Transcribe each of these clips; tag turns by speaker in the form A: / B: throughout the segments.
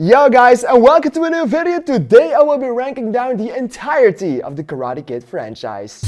A: Yo guys, and welcome to a new video. Today I will be ranking down the entirety of the Karate Kid franchise.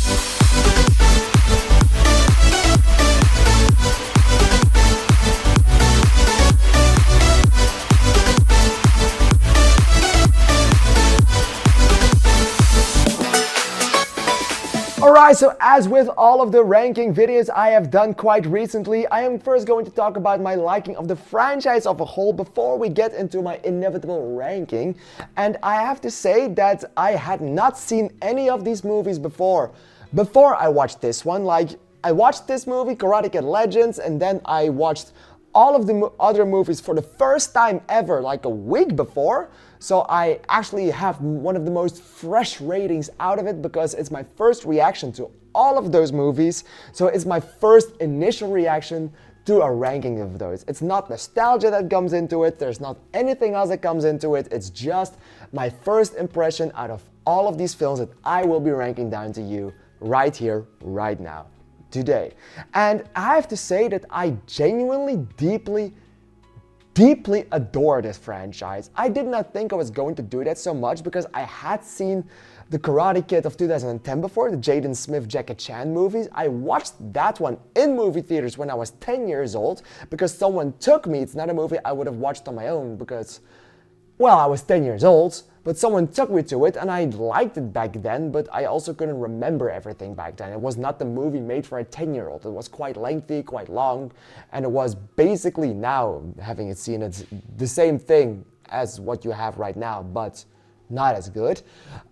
A: Alright, so as with all of the ranking videos I have done quite recently, I am first going to talk about my liking of the franchise of a whole before we get into my inevitable ranking. And I have to say that I had not seen any of these movies before I watched this one. Like, I watched this movie, Karate Kid Legends, and then I watched all of the other movies for the first time ever, like a week before. So I actually have one of the most fresh ratings out of it because it's my first reaction to all of those movies. So it's my first initial reaction to a ranking of those. It's not nostalgia that comes into it. There's not anything else that comes into it. It's just my first impression out of all of these films that I will be ranking down to you right here, right now, today. And I have to say that I genuinely, deeply adore this franchise. I did not think I was going to do that so much because I had seen the Karate Kid of 2010 before, the Jaden Smith, Jackie Chan movies. I watched that one in movie theaters when I was 10 years old because someone took me. It's not a movie I would have watched on my own because, well, I was 10 years old, but someone took me to it and I liked it back then, but I also couldn't remember everything back then. It was not the movie made for a 10-year-old. It was quite lengthy, quite long, and it was basically, now having it seen, it's the same thing as what you have right now, but not as good,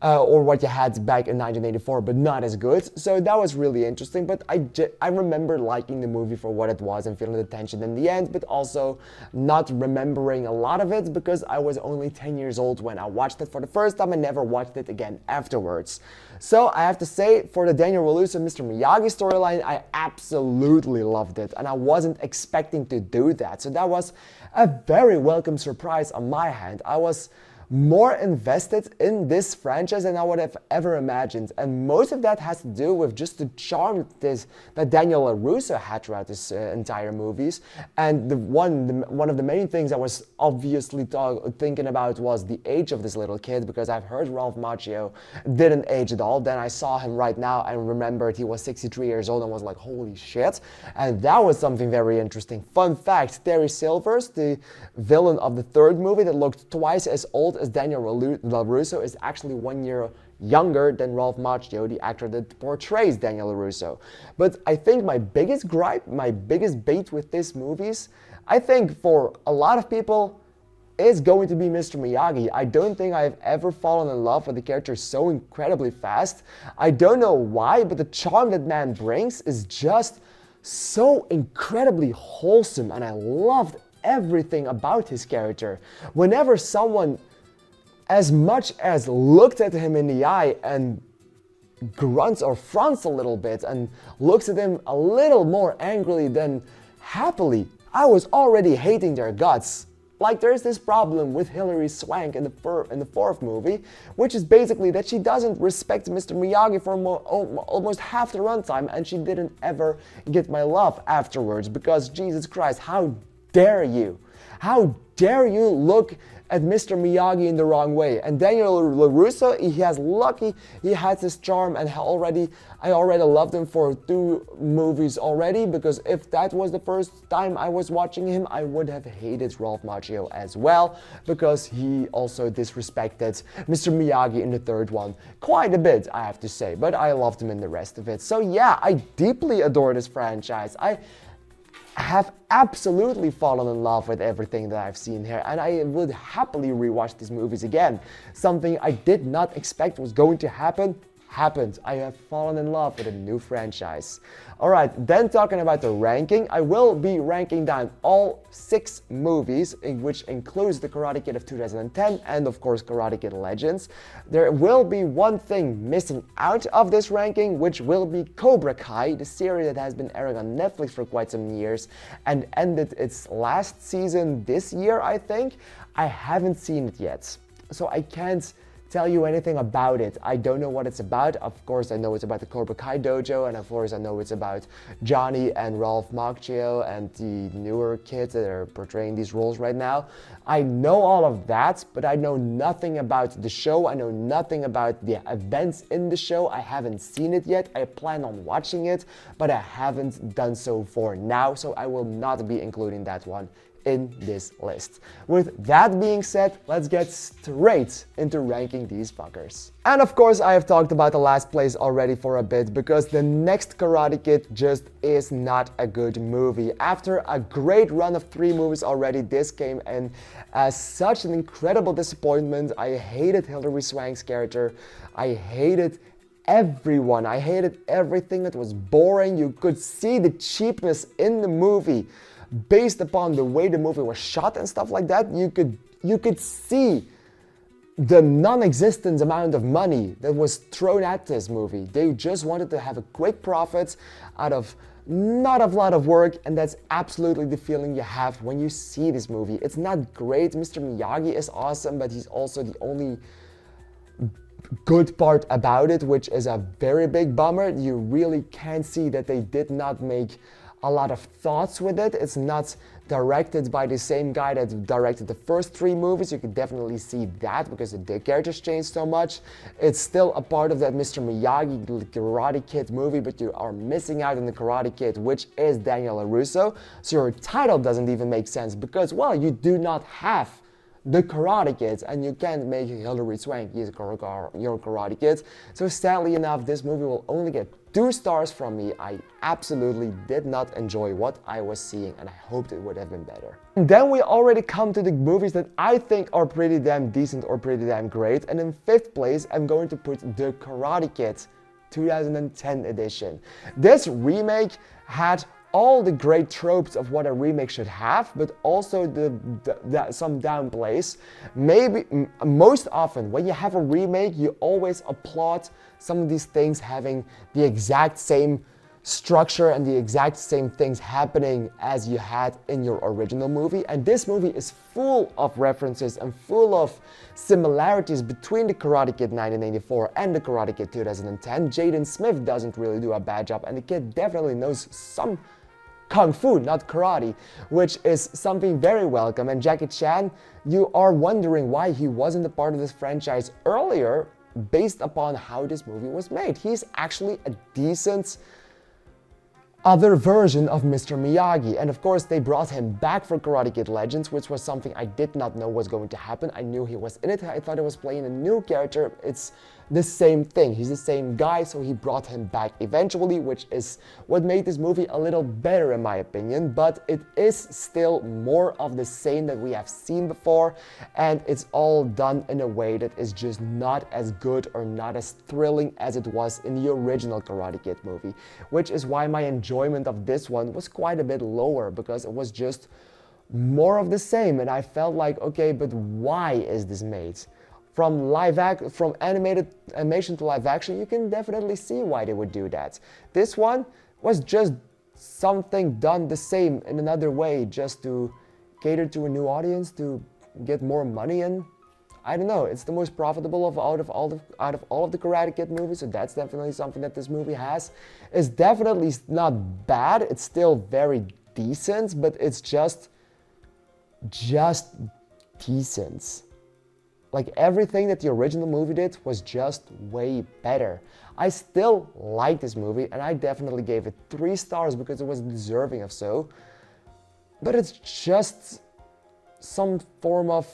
A: or what you had back in 1984, but not as good. So that was really interesting, but I remember liking the movie for what it was and feeling the tension in the end, but also not remembering a lot of it because I was only 10 years old when I watched it for the first time and never watched it again afterwards. So I have to say, for the Daniel Kaluuya, Mr. Miyagi storyline, I absolutely loved it, and I wasn't expecting to do that. So that was a very welcome surprise on my hand. I was more invested in this franchise than I would have ever imagined, and most of that has to do with just the charm that Daniel Kaluuya had throughout this entire movies. And one of the main things I was obviously thinking about was the age of this little kid, because I've heard Ralph Macchio didn't age at all. Then I saw him right now and remembered he was 63 years old and was like, holy shit. And that was something very interesting. Fun fact, Terry Silvers, the villain of the third movie that looked twice as old as Daniel Kaluuya, is actually 1 year younger than Ralph Macchio, the actor that portrays Daniel Kaluuya. But I think my biggest gripe, my biggest bait with these movies, I think for a lot of people, is going to be Mr. Miyagi. I don't think I've ever fallen in love with the character so incredibly fast. I don't know why, but the charm that man brings is just so incredibly wholesome, and I loved everything about his character. Whenever someone as much as looked at him in the eye and grunts or fronts a little bit and looks at him a little more angrily than happily, I was already hating their guts. Like, there's this problem with Hilary Swank in the fourth movie, which is basically that she doesn't respect Mr. Miyagi for almost half the runtime, and she didn't ever get my love afterwards because, Jesus Christ, how dare you? How dare you look at Mr. Miyagi in the wrong way? And Daniel Kaluuya, he has his charm, and I already loved him for 2 movies already, because if that was the first time I was watching him, I would have hated Ralph Macchio as well, because he also disrespected Mr. Miyagi in the third one quite a bit, I have to say, but I loved him in the rest of it. So yeah, I deeply adore this franchise. I have absolutely fallen in love with everything that I've seen here, and I would happily rewatch these movies again. Something I did not expect was going to happen, happened. I have fallen in love with a new franchise. Alright, then talking about the ranking, I will be ranking down all 6 movies, which includes the Karate Kid of 2010 and of course Karate Kid Legends. There will be one thing missing out of this ranking, which will be Cobra Kai, the series that has been airing on Netflix for quite some years and ended its last season this year, I think. I haven't seen it yet, so I can't tell you anything about it. I don't know what it's about. Of course, I know it's about the Cobra Kai dojo, and of course, I know it's about Johnny and Ralph Macchio and the newer kids that are portraying these roles right now. I know all of that, but I know nothing about the show. I know nothing about the events in the show. I haven't seen it yet. I plan on watching it, but I haven't done so for now, so I will not be including that one in this list. With that being said, let's get straight into ranking these fuckers. And of course, I have talked about the last place already for a bit, because the next Karate Kid just is not a good movie. After a great run of 3 movies already, this came in as such an incredible disappointment. I hated Hilary Swank's character. I hated everyone. I hated everything. It was boring. You could see the cheapness in the movie. Based upon the way the movie was shot and stuff like that, you could see the non-existent amount of money that was thrown at this movie. They just wanted to have a quick profit out of not a lot of work, and that's absolutely the feeling you have when you see this movie. It's not great. Mr. Miyagi is awesome, but he's also the only good part about it, which is a very big bummer. You really can see that they did not make a lot of thoughts with it. It's not directed by the same guy that directed the first 3 movies. You could definitely see that because the characters changed so much. It's still a part of that Mr. Miyagi Karate Kid movie, but you are missing out on the Karate Kid, which is Daniel LaRusso. So your title doesn't even make sense because, well, you do not have the Karate Kids, and you can't make Hilary Swank your Karate Kid. So sadly enough, this movie will only get 2 stars from me. I absolutely did not enjoy what I was seeing, and I hoped it would have been better. And then we already come to the movies that I think are pretty damn decent or pretty damn great, and in 5th place I'm going to put the Karate Kid 2010 edition. This remake had all the great tropes of what a remake should have, but also some downplays. Maybe most often when you have a remake, you always applaud some of these things having the exact same structure and the exact same things happening as you had in your original movie. And this movie is full of references and full of similarities between the Karate Kid 1984 and the Karate Kid 2010. Jaden Smith doesn't really do a bad job, and the kid definitely knows some Kung Fu, not karate, which is something very welcome. And Jackie Chan, you are wondering why he wasn't a part of this franchise earlier based upon how this movie was made. He's actually a decent other version of Mr. Miyagi. And of course, they brought him back for Karate Kid Legends, which was something I did not know was going to happen. I knew he was in it. I thought he was playing a new character. It's the same thing. He's the same guy, so he brought him back eventually, which is what made this movie a little better in my opinion, but it is still more of the same that we have seen before, and it's all done in a way that is just not as good or not as thrilling as it was in the original Karate Kid movie, which is why my enjoyment of this one was quite a bit lower, because it was just more of the same, and I felt like, okay, but why is this made? From animation to live action, you can definitely see why they would do that. This one was just something done the same in another way, just to cater to a new audience, to get more money in. I don't know, it's the most profitable out of all of the Karate Kid movies, so that's definitely something that this movie has. It's definitely not bad, it's still very decent, but it's just decent. Like everything that the original movie did was just way better. I still like this movie, and I definitely gave it 3 stars because it was deserving of so. But it's just some form of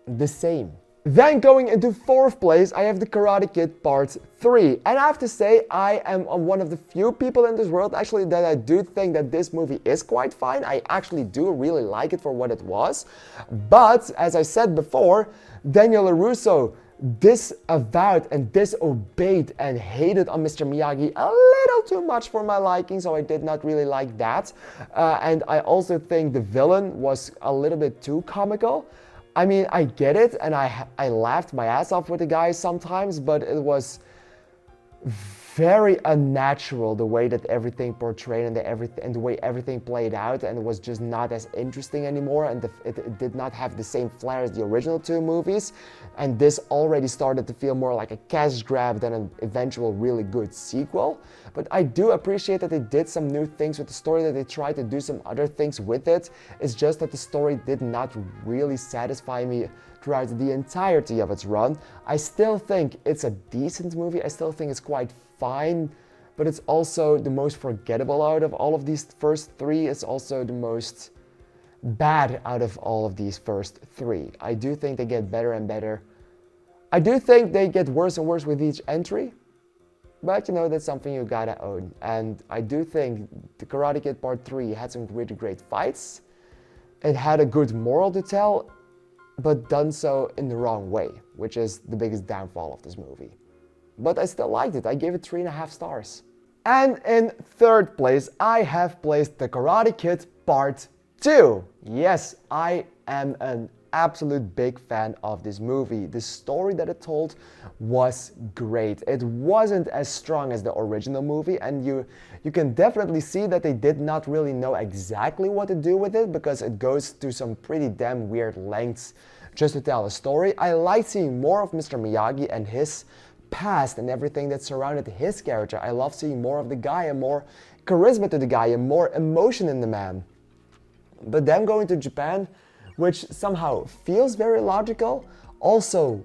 A: the same. Then going into 4th place, I have the Karate Kid Part 3. And I have to say, I am one of the few people in this world actually that I do think that this movie is quite fine. I actually do really like it for what it was. But, as I said before, Daniel LaRusso disavowed and disobeyed and hated on Mr. Miyagi a little too much for my liking, so I did not really like that. And I also think the villain was a little bit too comical. I mean, I get it, and I laughed my ass off with the guy sometimes, but it was very unnatural, the way that everything portrayed and the way everything played out, and it was just not as interesting anymore, and it did not have the same flair as the original two movies, and this already started to feel more like a cash grab than an eventual really good sequel. But I do appreciate that they did some new things with the story, that they tried to do some other things with it. It's just that the story did not really satisfy me throughout the entirety of its run. I still think it's a decent movie, I still think it's quite fine, but it's also the most forgettable out of all of these first three. It's also the most bad out of all of these first three. I do think they get better and better. I do think they get worse and worse with each entry, but you know, that's something you gotta own. And I do think the Karate Kid Part 3 had some really great fights. It had a good moral to tell, but done so in the wrong way, which is the biggest downfall of this movie. But I still liked it. I gave it 3.5 stars. And in third place, I have placed The Karate Kid Part 2. Yes, I am an absolute big fan of this movie. The story that it told was great. It wasn't as strong as the original movie, and you can definitely see that they did not really know exactly what to do with it, because it goes to some pretty damn weird lengths just to tell a story. I like seeing more of Mr. Miyagi and his past and everything that surrounded his character. I love seeing more of the guy and more charisma to the guy and more emotion in the man. But them going to Japan, which somehow feels very logical, also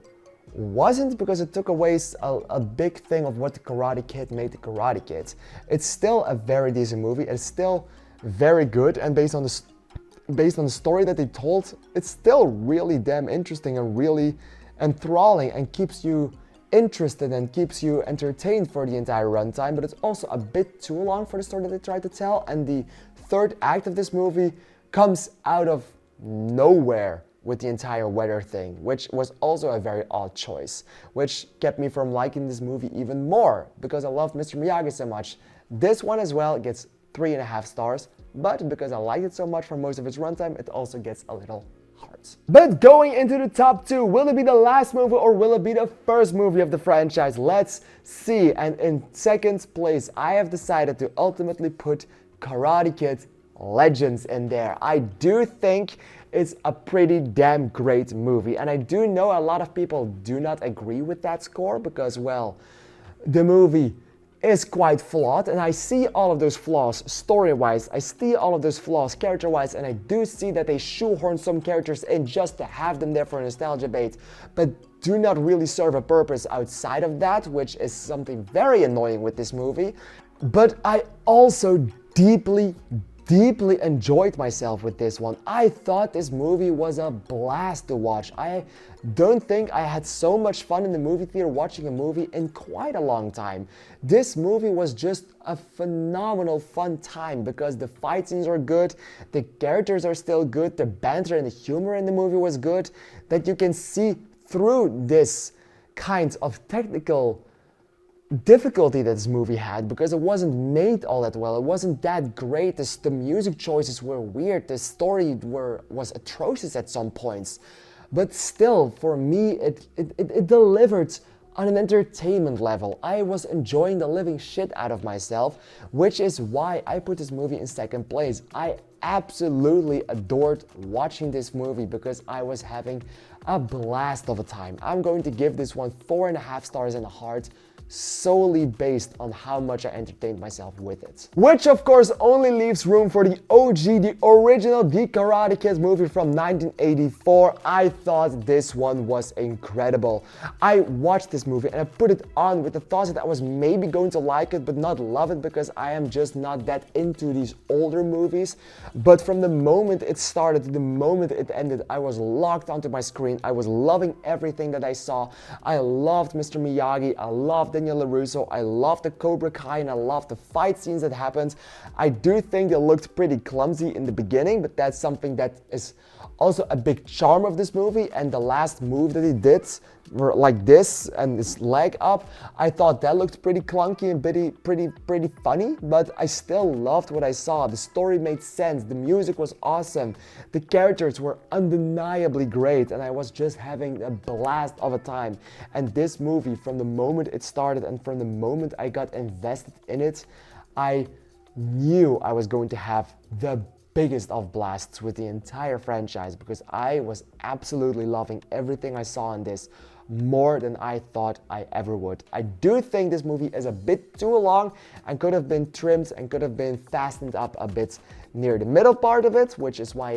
A: wasn't, because it took away a big thing of what the Karate Kid made the Karate Kid. It's still a very decent movie. It's still very good, and based on the story that they told, it's still really damn interesting and really enthralling and keeps you interested and keeps you entertained for the entire runtime. But it's also a bit too long for the story that they tried to tell, and the third act of this movie comes out of nowhere with the entire weather thing, which was also a very odd choice, which kept me from liking this movie even more, because I loved Mr. Miyagi so much. This one as well gets 3.5 stars, but because I liked it so much for most of its runtime, it also gets a little hard. But going into the top 2, will it be the last movie or will it be the first movie of the franchise? Let's see. And in second place, I have decided to ultimately put Karate Kid Legends in there. I do think it's a pretty damn great movie, and I do know a lot of people do not agree with that score because, well, the movie is quite flawed, and I see all of those flaws story-wise, I see all of those flaws character-wise, and I do see that they shoehorn some characters in just to have them there for a nostalgia bait, but do not really serve a purpose outside of that, which is something very annoying with this movie. But I also deeply enjoyed myself with this one. I thought this movie was a blast to watch. I don't think I had so much fun in the movie theater watching a movie in quite a long time. This movie was just a phenomenal fun time because the fight scenes are good, the characters are still good, the banter and the humor in the movie was good, that you can see through this kind of technical difficulty that this movie had, because it wasn't made all that well. It wasn't that great. The music choices were weird. The story was atrocious at some points. But still, for me, it delivered on an entertainment level. I was enjoying the living shit out of myself, which is why I put this movie in second place. I absolutely adored watching this movie because I was having a blast of a time. I'm going to give this one 4.5 stars in the heart, solely based on how much I entertained myself with it. Which of course only leaves room for the OG, the original The Karate Kid movie from 1984. I thought this one was incredible. I watched this movie and I put it on with the thoughts that I was maybe going to like it but not love it because I am just not that into these older movies. But from the moment it started to the moment it ended, I was locked onto my screen. I was loving everything that I saw. I loved Mr. Miyagi. I loved Daniel LaRusso. I loved the Cobra Kai and I loved the fight scenes that happened. I do think they looked pretty clumsy in the beginning, but that's something that is Also, a big charm of this movie, and the last move that he did, were like this and his leg up, I thought that looked pretty clunky and pretty funny, but I still loved what I saw. The story made sense, the music was awesome, the characters were undeniably great, and I was just having a blast of a time. And this movie, from the moment it started and from the moment I got invested in it, I knew I was going to have the biggest of blasts with the entire franchise, because I was absolutely loving everything I saw in this, more than I thought I ever would. I do think this movie is a bit too long and could have been trimmed and could have been fastened up a bit near the middle part of it, which is why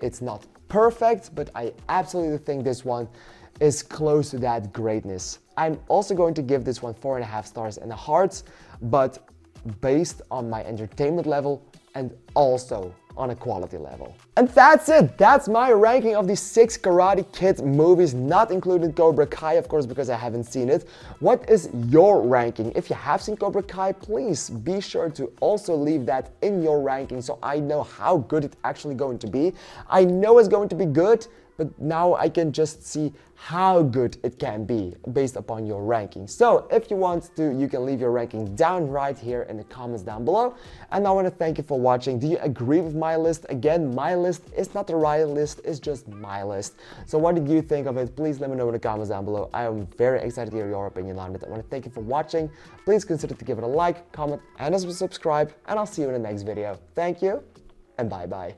A: it's not perfect, but I absolutely think this one is close to that greatness. I'm also going to give this one 4.5 stars in the hearts, but based on my entertainment level and also on a quality level. And that's it. That's my ranking of the 6 Karate Kid movies, not including Cobra Kai, of course, because I haven't seen it. What is your ranking? If you have seen Cobra Kai, please be sure to also leave that in your ranking so I know how good it's actually going to be. I know it's going to be good, but now I can just see how good it can be based upon your ranking. So if you want to, you can leave your ranking down right here in the comments down below. And I want to thank you for watching. Do you agree with my list? Again, my list is not the right list, it's just my list. So what did you think of it? Please let me know in the comments down below. I am very excited to hear your opinion on it. I want to thank you for watching. Please consider to give it a like, comment, and subscribe, and I'll see you in the next video. Thank you, and bye-bye.